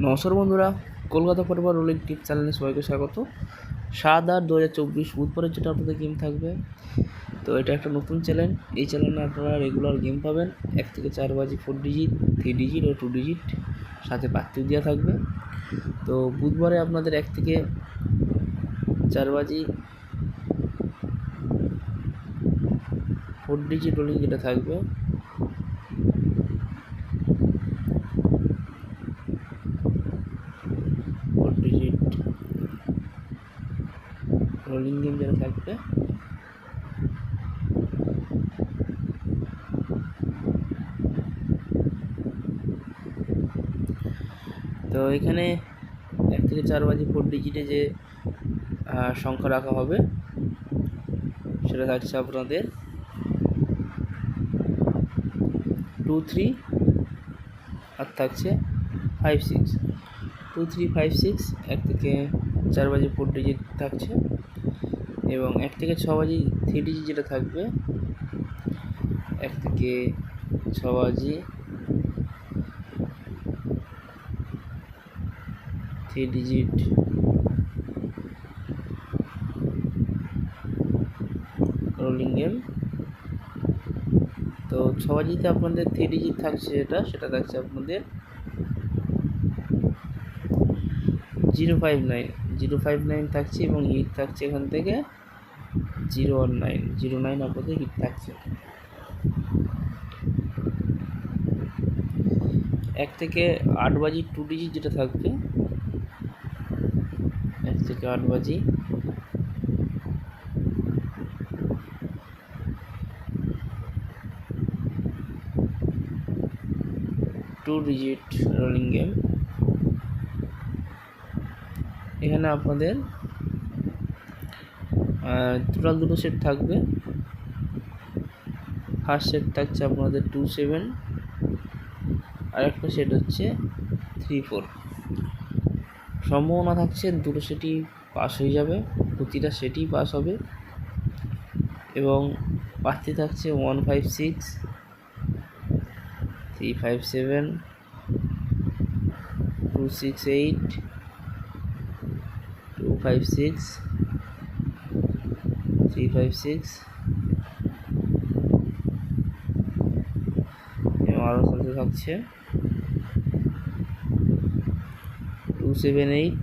নমস্কার বন্ধুরা, Kolkata football rolling টিপ চ্যানেলে সবাইকে স্বাগত। 7/8/2024 বুধবারের যেটা আপনাদের গেম থাকবে। তো এটা একটা নতুন চ্যানেল। এই চ্যানেলে আপনারা রেগুলার গেম পাবেন। 1 থেকে 4 বাজি 4 ডিজিট, 3 ডিজিট ও 2 ডিজিট, সাথে পাত্তি দেওয়া থাকবে। তো বুধবারে আপনাদের 1 থেকে 4 বাজি 4 ডিজিট রোলিং যেটা থাকবে, রোলিং গেম যেটা থাকবে, তো এখানে 1 থেকে 4 বাজি 4 ডিজিটে যে সংখ্যা রাখা হবে সেটা থাকছে আপনাদের 2, 3 আর থাকছে 5, 6। 2, 3, 5, 6 1 থেকে 4 বাজি 4 ডিজিট থাকছে, এবং 1 থেকে 6 বাজি 3 ডিজিট যেটা থাকবে, 1 থেকে 6 বাজি 3 ডিজিট রোলিং গেম। তো 6 বাজিতে আপনাদের 3 ডিজিট থাকছে, সেটা থাকছে আপনাদের 059 থাকছে, এবং হিট থাকছে এখান থেকে 019 আপনাদের হিট থাকছে। 1 থেকে 8 বাজি 2 ডিজিট যেটা থাকবে, 1 থেকে 8 বাজি 2 ডিজিট রোলিং গেম। এখানে আপনাদের টোটাল দুটো সেট থাকবে। ফার্স্ট সেট থাকছে আপনাদের 2-7, আর একটা সেট হচ্ছে 3-4। সম্ভাবনা থাকছে দুটো সেটই পাস হয়ে যাবে, প্রতিটা সেটই পাস হবে, এবং প্রার্থী থাকছে 156, 357, 268, 256, 356, এবং আরও সাথে থাকছে 278,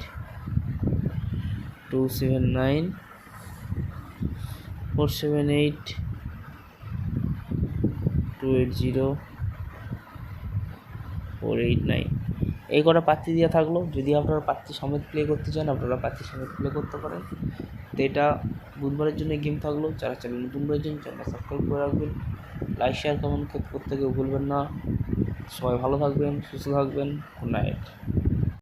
279, 478, 280, 489। এই কটা প্রার্থী দেওয়া থাকলো। যদি আপনারা প্রার্থী সমেত প্লে করতে চান, আপনারা প্রার্থী সমেত প্লে করতে পারেন। তো এটা বুধবারের জন্য গেম থাকলো। যারা চ্যানেল নতুন রয়েছেন, চ্যানেলটা সাবস্ক্রাইব করে রাখবেন, লাইক শেয়ার কমেন্ট করতে কেউ ভুলবেন না। সবাই ভালো থাকবেন, সুস্থ থাকবেন। Good night.